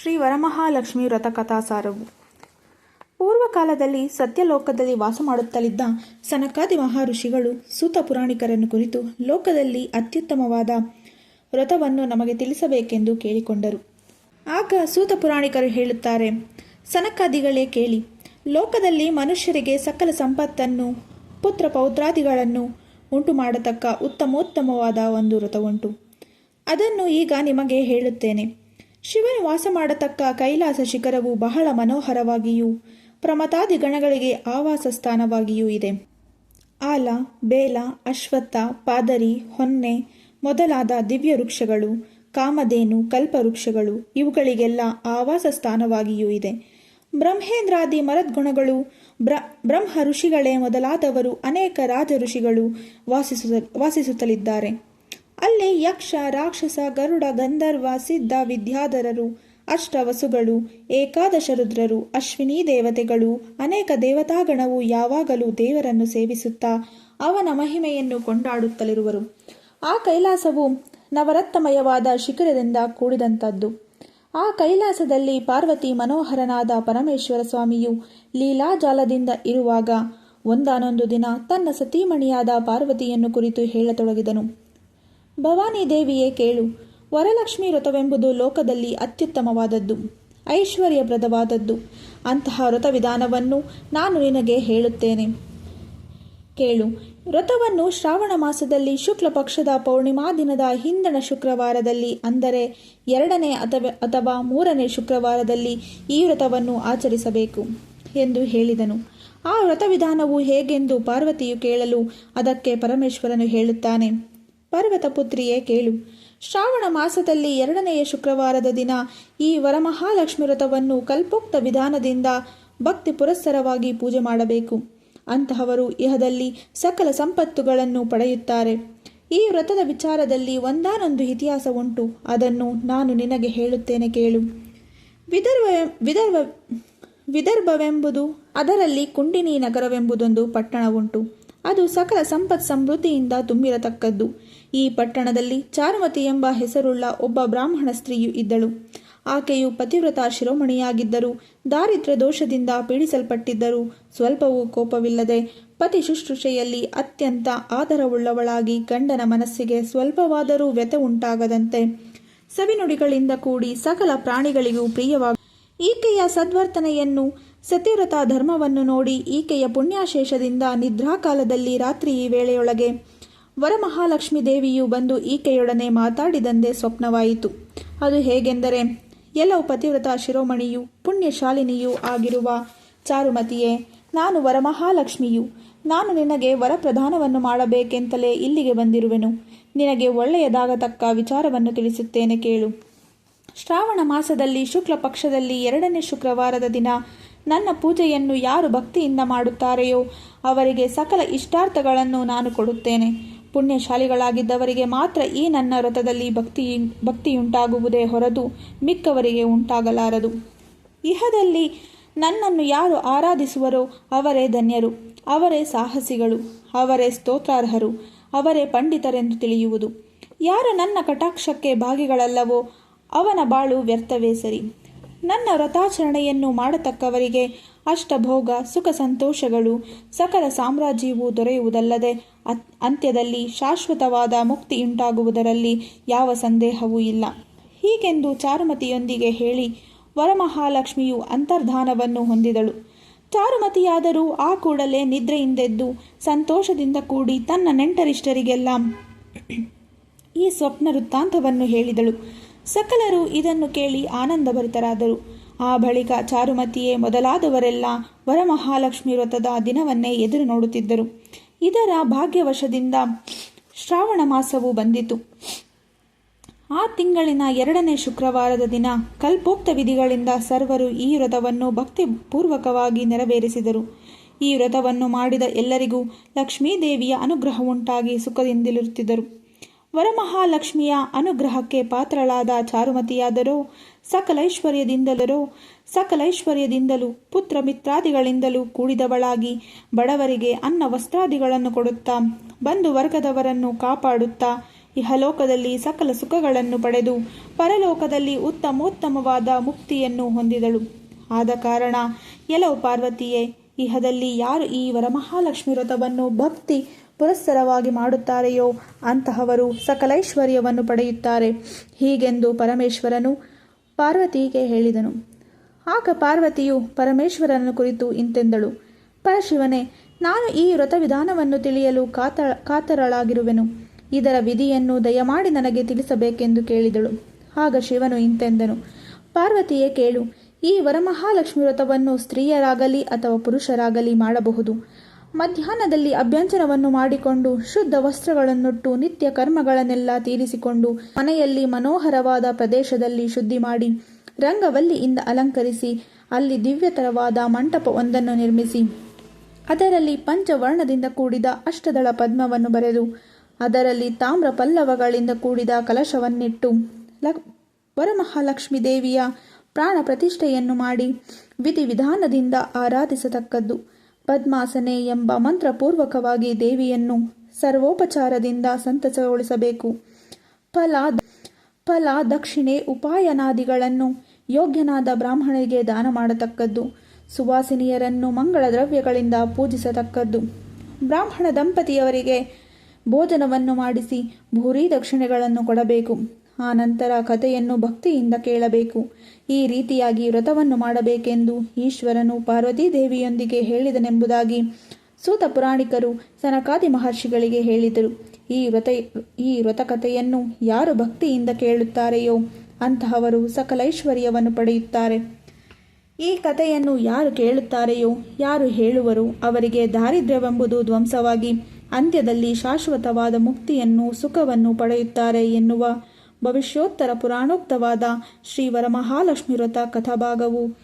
ಶ್ರೀ ವರಮಹಾಲಕ್ಷ್ಮಿ ವ್ರತ ಕಥಾಸಾರವು. ಪೂರ್ವಕಾಲದಲ್ಲಿ ಸತ್ಯಲೋಕದಲ್ಲಿ ವಾಸ ಮಾಡುತ್ತಲಿದ್ದ ಸನಕಾದಿ ಮಹರ್ಷಿಗಳು ಸೂತ ಪುರಾಣಿಕರನ್ನು ಕುರಿತು ಲೋಕದಲ್ಲಿ ಅತ್ಯುತ್ತಮವಾದ ವ್ರತವನ್ನು ನಮಗೆ ತಿಳಿಸಬೇಕೆಂದು ಕೇಳಿಕೊಂಡರು. ಆಗ ಸೂತ ಪುರಾಣಿಕರು ಹೇಳುತ್ತಾರೆ, ಸನಕಾದಿಗಳೇ ಕೇಳಿ, ಲೋಕದಲ್ಲಿ ಮನುಷ್ಯರಿಗೆ ಸಕಲ ಸಂಪತ್ತನ್ನು ಪುತ್ರ ಪೌತ್ರಾದಿಗಳನ್ನು ಉಂಟು ಮಾಡತಕ್ಕ ಉತ್ತಮೋತ್ತಮವಾದ ಒಂದು ವ್ರತವುಂಟು. ಅದನ್ನು ಈಗ ನಿಮಗೆ ಹೇಳುತ್ತೇನೆ. ಶಿವನು ವಾಸ ಮಾಡತಕ್ಕ ಕೈಲಾಸ ಶಿಖರವು ಬಹಳ ಮನೋಹರವಾಗಿಯೂ ಪ್ರಮತಾದಿ ಗಣಗಳಿಗೆ ಆವಾಸ ಸ್ಥಾನವಾಗಿಯೂ ಇದೆ. ಆಲ, ಬೇಲ, ಅಶ್ವತ್ಥ, ಪಾದರಿ, ಹೊನ್ನೆ ಮೊದಲಾದ ದಿವ್ಯ ವೃಕ್ಷಗಳು, ಕಾಮಧೇನು, ಕಲ್ಪವೃಕ್ಷಗಳು ಇವುಗಳಿಗೆಲ್ಲ ಆವಾಸ ಸ್ಥಾನವಾಗಿಯೂ ಇದೆ. ಬ್ರಹ್ಮೇಂದ್ರಾದಿ ಮರದ್ಗುಣಗಳು, ಬ್ರಹ್ಮ ಋಷಿಗಳೇ ಮೊದಲಾದವರು ಅನೇಕ ರಾಜ ಋಷಿಗಳು ವಾಸಿಸುತ್ತಲಿದ್ದಾರೆ. ಅಲ್ಲಿ ಯಕ್ಷ, ರಾಕ್ಷಸ, ಗರುಡ, ಗಂಧರ್ವ, ಸಿದ್ಧ, ವಿದ್ಯಾಧರರು, ಅಷ್ಟವಸುಗಳು, ಏಕಾದಶ ರುದ್ರರು, ಅಶ್ವಿನಿ ದೇವತೆಗಳು, ಅನೇಕ ದೇವತಾಗಣವು ಯಾವಾಗಲೂ ದೇವರನ್ನು ಸೇವಿಸುತ್ತಾ ಅವನ ಮಹಿಮೆಯನ್ನು ಕೊಂಡಾಡುತ್ತಲಿರುವರು. ಆ ಕೈಲಾಸವು ನವರತ್ನಮಯವಾದ ಶಿಖರದಿಂದ ಕೂಡಿದಂಥದ್ದು. ಆ ಕೈಲಾಸದಲ್ಲಿ ಪಾರ್ವತಿ ಮನೋಹರನಾದ ಪರಮೇಶ್ವರ ಸ್ವಾಮಿಯು ಲೀಲಾಜಾಲದಿಂದ ಇರುವಾಗ ಒಂದಾನೊಂದು ದಿನ ತನ್ನ ಸತೀಮಣಿಯಾದ ಪಾರ್ವತಿಯನ್ನು ಕುರಿತು ಹೇಳತೊಡಗಿದನು. ಭವಾನಿ ದೇವಿಯೇ ಕೇಳು, ವರಲಕ್ಷ್ಮಿ ವ್ರತವೆಂಬುದು ಲೋಕದಲ್ಲಿ ಅತ್ಯುತ್ತಮವಾದದ್ದು, ಐಶ್ವರ್ಯಪ್ರದವಾದದ್ದು. ಅಂತಹ ವ್ರತ ವಿಧಾನವನ್ನು ನಾನು ನಿನಗೆ ಹೇಳುತ್ತೇನೆ ಕೇಳು. ವ್ರತವನ್ನು ಶ್ರಾವಣ ಮಾಸದಲ್ಲಿ ಶುಕ್ಲ ಪಕ್ಷದ ಪೌರ್ಣಿಮಾ ದಿನದ ಹಿಂದಣ ಶುಕ್ರವಾರದಲ್ಲಿ, ಅಂದರೆ 2ನೇ ಅಥವಾ 3ನೇ ಶುಕ್ರವಾರದಲ್ಲಿ ಈ ವ್ರತವನ್ನು ಆಚರಿಸಬೇಕು ಎಂದು ಹೇಳಿದನು. ಆ ವ್ರತ ವಿಧಾನವು ಹೇಗೆಂದು ಪಾರ್ವತಿಯು ಕೇಳಲು ಅದಕ್ಕೆ ಪರಮೇಶ್ವರನು ಹೇಳುತ್ತಾನೆ, ಪರ್ವತ ಪುತ್ರಿಯೇ ಕೇಳು. ಶ್ರಾವಣ ಮಾಸದಲ್ಲಿ 2ನೆಯ ಶುಕ್ರವಾರದ ದಿನ ಈ ವರಮಹಾಲಕ್ಷ್ಮಿ ವ್ರತವನ್ನು ಕಲ್ಪೋಕ್ತ ವಿಧಾನದಿಂದ ಭಕ್ತಿ ಪುರಸ್ಸರವಾಗಿ ಪೂಜೆ ಮಾಡಬೇಕು. ಅಂತಹವರು ಇಹದಲ್ಲಿ ಸಕಲ ಸಂಪತ್ತುಗಳನ್ನು ಪಡೆಯುತ್ತಾರೆ. ಈ ವ್ರತದ ವಿಚಾರದಲ್ಲಿ ಒಂದಾನೊಂದು ಇತಿಹಾಸ ಉಂಟು, ಅದನ್ನು ನಾನು ನಿನಗೆ ಹೇಳುತ್ತೇನೆ ಕೇಳು. ವಿದರ್ಭವೆಂಬುದು, ಅದರಲ್ಲಿ ಕುಂಡಿನಿ ನಗರವೆಂಬುದೊಂದು ಪಟ್ಟಣವುಂಟು. ಅದು ಸಕಲ ಸಂಪತ್ ಸಮೃದ್ಧಿಯಿಂದ ತುಂಬಿರತಕ್ಕದ್ದು. ಈ ಪಟ್ಟಣದಲ್ಲಿ ಚಾರುಮತಿ ಎಂಬ ಹೆಸರುಳ್ಳ ಒಬ್ಬ ಬ್ರಾಹ್ಮಣ ಸ್ತ್ರೀಯು ಇದ್ದಳು. ಆಕೆಯು ಪತಿವ್ರತ ಶಿರೋಮಣಿಯಾಗಿದ್ದರೂ ದಾರಿದ್ರ್ಯ ದೋಷದಿಂದ ಪೀಡಿಸಲ್ಪಟ್ಟಿದ್ದರೂ ಸ್ವಲ್ಪವೂ ಕೋಪವಿಲ್ಲದೆ ಪತಿ ಶುಶ್ರೂಷೆಯಲ್ಲಿ ಅತ್ಯಂತ ಆದರವುಳ್ಳವಳಾಗಿ ಗಂಡನ ಮನಸ್ಸಿಗೆ ಸ್ವಲ್ಪವಾದರೂ ವ್ಯಥೆ ಉಂಟಾಗದಂತೆ ಸವಿನುಡಿಗಳಿಂದ ಕೂಡಿ ಸಕಲ ಪ್ರಾಣಿಗಳಿಗೂ ಪ್ರಿಯವಾಗ ಈಕೆಯ ಸದ್ವರ್ತನೆಯನ್ನು, ಸತಿವ್ರತ ಧರ್ಮವನ್ನು ನೋಡಿ ಈಕೆಯ ಪುಣ್ಯಾಶೇಷದಿಂದ ನಿದ್ರಾಕಾಲದಲ್ಲಿ ರಾತ್ರಿ ವೇಳೆಯೊಳಗೆ ವರಮಹಾಲಕ್ಷ್ಮಿ ದೇವಿಯು ಬಂದು ಈಕೆಯೊಡನೆ ಮಾತಾಡಿದಂದೇ ಸ್ವಪ್ನವಾಯಿತು. ಅದು ಹೇಗೆಂದರೆ, ಎಲ್ಲವೂ ಪತಿವ್ರತ ಶಿರೋಮಣಿಯೂ ಪುಣ್ಯಶಾಲಿನಿಯೂ ಆಗಿರುವ ಚಾರುಮತಿಯೇ, ನಾನು ವರಮಹಾಲಕ್ಷ್ಮಿಯು. ನಾನು ನಿನಗೆ ವರಪ್ರದಾನವನ್ನು ಮಾಡಬೇಕೆಂತಲೇ ಇಲ್ಲಿಗೆ ಬಂದಿರುವೆನು. ನಿನಗೆ ಒಳ್ಳೆಯದಾಗತಕ್ಕ ವಿಚಾರವನ್ನು ತಿಳಿಸುತ್ತೇನೆ ಕೇಳು. ಶ್ರಾವಣ ಮಾಸದಲ್ಲಿ ಶುಕ್ಲ ಪಕ್ಷದಲ್ಲಿ 2ನೇ ಶುಕ್ರವಾರದ ದಿನ ನನ್ನ ಪೂಜೆಯನ್ನು ಯಾರು ಭಕ್ತಿಯಿಂದ ಮಾಡುತ್ತಾರೆಯೋ ಅವರಿಗೆ ಸಕಲ ಇಷ್ಟಾರ್ಥಗಳನ್ನು ನಾನು ಕೊಡುತ್ತೇನೆ. ಪುಣ್ಯಶಾಲಿಗಳಾಗಿದ್ದವರಿಗೆ ಮಾತ್ರ ಈ ನನ್ನ ವ್ರತದಲ್ಲಿ ಭಕ್ತಿಯುಂಟಾಗುವುದೇ ಹೊರತು ಮಿಕ್ಕವರಿಗೆ ಉಂಟಾಗಲಾರದು. ಇಹದಲ್ಲಿ ನನ್ನನ್ನು ಯಾರು ಆರಾಧಿಸುವರೋ ಅವರೇ ಧನ್ಯರು, ಅವರೇ ಸಾಹಸಿಗಳು, ಅವರೇ ಸ್ತೋತ್ರಾರ್ಹರು, ಅವರೇ ಪಂಡಿತರೆಂದು ತಿಳಿಯುವುದು. ಯಾರು ನನ್ನ ಕಟಾಕ್ಷಕ್ಕೆ ಭಾಗಿಗಳಲ್ಲವೋ ಅವನ ಬಾಳು ವ್ಯರ್ಥವೇ ಸರಿ. ನನ್ನ ವ್ರತಾಚರಣೆಯನ್ನು ಮಾಡತಕ್ಕವರಿಗೆ ಅಷ್ಟಭೋಗ ಸುಖ ಸಂತೋಷಗಳು, ಸಕಲ ಸಾಮ್ರಾಜ್ಯವೂ ದೊರೆಯುವುದಲ್ಲದೆ ಅಂತ್ಯದಲ್ಲಿ ಶಾಶ್ವತವಾದ ಮುಕ್ತಿಯುಂಟಾಗುವುದರಲ್ಲಿ ಯಾವ ಸಂದೇಹವೂ ಇಲ್ಲ. ಹೀಗೆಂದು ಚಾರುಮತಿಯೊಂದಿಗೆ ಹೇಳಿ ವರಮಹಾಲಕ್ಷ್ಮಿಯು ಅಂತರ್ಧಾನವನ್ನು ಹೊಂದಿದಳು. ಚಾರುಮತಿಯಾದರೂ ಆ ಕೂಡಲೇ ನಿದ್ರೆಯಿಂದೆದ್ದು ಸಂತೋಷದಿಂದ ಕೂಡಿ ತನ್ನ ನೆಂಟರಿಷ್ಟರಿಗೆಲ್ಲ ಈ ಸ್ವಪ್ನ ವೃತ್ತಾಂತವನ್ನು ಹೇಳಿದಳು. ಸಕಲರು ಇದನ್ನು ಕೇಳಿ ಆನಂದಭರಿತರಾದರು. ಆ ಬಳಿಕ ಚಾರುಮತಿಯೇ ಮೊದಲಾದವರೆಲ್ಲ ವರಮಹಾಲಕ್ಷ್ಮಿ ವ್ರತದ ದಿನವನ್ನೇ ಎದುರು ನೋಡುತ್ತಿದ್ದರು. ಇದರ ಭಾಗ್ಯವಶದಿಂದ ಶ್ರಾವಣ ಮಾಸವು ಬಂದಿತು. ಆ ತಿಂಗಳಿನ 2ನೇ ಶುಕ್ರವಾರದ ದಿನ ಕಲ್ಪೋಕ್ತ ವಿಧಿಗಳಿಂದ ಸರ್ವರು ಈ ವ್ರತವನ್ನು ಭಕ್ತಿಪೂರ್ವಕವಾಗಿ ನೆರವೇರಿಸಿದರು. ಈ ವ್ರತವನ್ನು ಮಾಡಿದ ಎಲ್ಲರಿಗೂ ಲಕ್ಷ್ಮೀದೇವಿಯ ಅನುಗ್ರಹವುಂಟಾಗಿ ಸುಖದಿಂದಿರುತ್ತಿದ್ದರು. ವರಮಹಾಲಕ್ಷ್ಮಿಯ ಅನುಗ್ರಹಕ್ಕೆ ಪಾತ್ರಳಾದ ಚಾರುಮತಿಯಾದರೋ ಸಕಲೈಶ್ವರ್ಯದಿಂದಲೂ ಪುತ್ರ ಮಿತ್ರಾದಿಗಳಿಂದಲೂ ಕೂಡಿದವಳಾಗಿ ಬಡವರಿಗೆ ಅನ್ನ ವಸ್ತ್ರಾದಿಗಳನ್ನು ಕೊಡುತ್ತಾ ಬಂಧು ವರ್ಗದವರನ್ನು ಕಾಪಾಡುತ್ತಾ ಇಹಲೋಕದಲ್ಲಿ ಸಕಲ ಸುಖಗಳನ್ನು ಪಡೆದು ಪರಲೋಕದಲ್ಲಿ ಉತ್ತಮೋತ್ತಮವಾದ ಮುಕ್ತಿಯನ್ನು ಹೊಂದಿದಳು. ಆದ ಕಾರಣ ಎಲವು ಪಾರ್ವತಿಯೇ, ಇಹದಲ್ಲಿ ಯಾರು ಈ ವರಮಹಾಲಕ್ಷ್ಮಿ ವ್ರತವನ್ನು ಭಕ್ತಿ ಪುರಸ್ಸರವಾಗಿ ಮಾಡುತ್ತಾರೆಯೋ ಅಂತಹವರು ಸಕಲೈಶ್ವರ್ಯವನ್ನು ಪಡೆಯುತ್ತಾರೆ. ಹೀಗೆಂದು ಪರಮೇಶ್ವರನು ಪಾರ್ವತಿಗೆ ಹೇಳಿದನು. ಆಗ ಪಾರ್ವತಿಯು ಪರಮೇಶ್ವರನ ಕುರಿತು ಇಂತೆಂದಳು. ಪರಶಿವನೇ, ನಾನು ಈ ವ್ರತ ವಿಧಾನವನ್ನು ತಿಳಿಯಲು ಕಾತರಳಾಗಿರುವೆನು. ಇದರ ವಿಧಿಯನ್ನು ದಯಮಾಡಿ ನನಗೆ ತಿಳಿಸಬೇಕೆಂದು ಕೇಳಿದಳು. ಆಗ ಶಿವನು ಇಂತೆಂದನು. ಪಾರ್ವತಿಯೇ ಕೇಳು. ಈ ವರಮಹಾಲಕ್ಷ್ಮಿ ವ್ರತವನ್ನು ಸ್ತ್ರೀಯರಾಗಲಿ ಅಥವಾ ಪುರುಷರಾಗಲಿ ಮಾಡಬಹುದು. ಮಧ್ಯಾಹ್ನದಲ್ಲಿ ಅಭ್ಯಂಜನವನ್ನು ಮಾಡಿಕೊಂಡು ಶುದ್ಧ ವಸ್ತ್ರಗಳನ್ನುಟ್ಟು ನಿತ್ಯ ಕರ್ಮಗಳನ್ನೆಲ್ಲ ತೀರಿಸಿಕೊಂಡು ಮನೆಯಲ್ಲಿ ಮನೋಹರವಾದ ಪ್ರದೇಶದಲ್ಲಿ ಶುದ್ಧಿ ಮಾಡಿ ರಂಗವಲ್ಲಿಯಿಂದ ಅಲಂಕರಿಸಿ ಅಲ್ಲಿ ದಿವ್ಯತರವಾದ ಮಂಟಪವೊಂದನ್ನು ನಿರ್ಮಿಸಿ ಅದರಲ್ಲಿ ಪಂಚವರ್ಣದಿಂದ ಕೂಡಿದ ಅಷ್ಟದಳ ಪದ್ಮವನ್ನು ಬರೆದು ಅದರಲ್ಲಿ ತಾಮ್ರ ಪಲ್ಲವಗಳಿಂದ ಕೂಡಿದ ಕಲಶವನ್ನಿಟ್ಟು ವರಮಹಾಲಕ್ಷ್ಮೀ ದೇವಿಯ ಪ್ರಾಣ ಪ್ರತಿಷ್ಠೆಯನ್ನು ಮಾಡಿ ವಿಧಿವಿಧಾನದಿಂದ ಆರಾಧಿಸತಕ್ಕದ್ದು. ಪದ್ಮಾಸನೆ ಎಂಬ ಮಂತ್ರಪೂರ್ವಕವಾಗಿ ದೇವಿಯನ್ನು ಸರ್ವೋಪಚಾರದಿಂದ ಸಂತಸಗೊಳಿಸಬೇಕು. ಫಲ ದಕ್ಷಿಣೆ ಉಪಾಯನಾದಿಗಳನ್ನು ಯೋಗ್ಯನಾದ ಬ್ರಾಹ್ಮಣರಿಗೆ ದಾನ ಮಾಡತಕ್ಕದ್ದು. ಸುವಾಸಿನಿಯರನ್ನು ಮಂಗಳ ದ್ರವ್ಯಗಳಿಂದ ಪೂಜಿಸತಕ್ಕದ್ದು. ಬ್ರಾಹ್ಮಣ ದಂಪತಿಯವರಿಗೆ ಭೋಜನವನ್ನು ಮಾಡಿಸಿ ಭೂರಿ ದಕ್ಷಿಣೆಗಳನ್ನು ಕೊಡಬೇಕು. ಆ ನಂತರ ಕಥೆಯನ್ನು ಭಕ್ತಿಯಿಂದ ಕೇಳಬೇಕು. ಈ ರೀತಿಯಾಗಿ ವ್ರತವನ್ನು ಮಾಡಬೇಕೆಂದು ಈಶ್ವರನು ಪಾರ್ವತೀ ದೇವಿಯೊಂದಿಗೆ ಹೇಳಿದನೆಂಬುದಾಗಿ ಸೂತ ಪುರಾಣಿಕರು ಸನಕಾದಿ ಮಹರ್ಷಿಗಳಿಗೆ ಹೇಳಿದರು. ಈ ವ್ರತಕಥೆಯನ್ನು ಯಾರು ಭಕ್ತಿಯಿಂದ ಕೇಳುತ್ತಾರೆಯೋ ಅಂತಹವರು ಸಕಲೈಶ್ವರ್ಯವನ್ನು ಪಡೆಯುತ್ತಾರೆ. ಈ ಕಥೆಯನ್ನು ಯಾರು ಕೇಳುತ್ತಾರೆಯೋ, ಯಾರು ಹೇಳುವರೋ ಅವರಿಗೆ ದಾರಿದ್ರ್ಯವೆಂಬುದು ಧ್ವಂಸವಾಗಿ ಅಂತ್ಯದಲ್ಲಿ ಶಾಶ್ವತವಾದ ಮುಕ್ತಿಯನ್ನು ಸುಖವನ್ನು ಪಡೆಯುತ್ತಾರೆ ಎನ್ನುವ ಭವಿಷ್ಯೋತ್ತರ ಪುರಾಣೋಕ್ತವಾದ ಶ್ರೀ ವರಮಹಾಲಕ್ಷ್ಮಿ ವ್ರತ ಕಥಾಭಾಗವು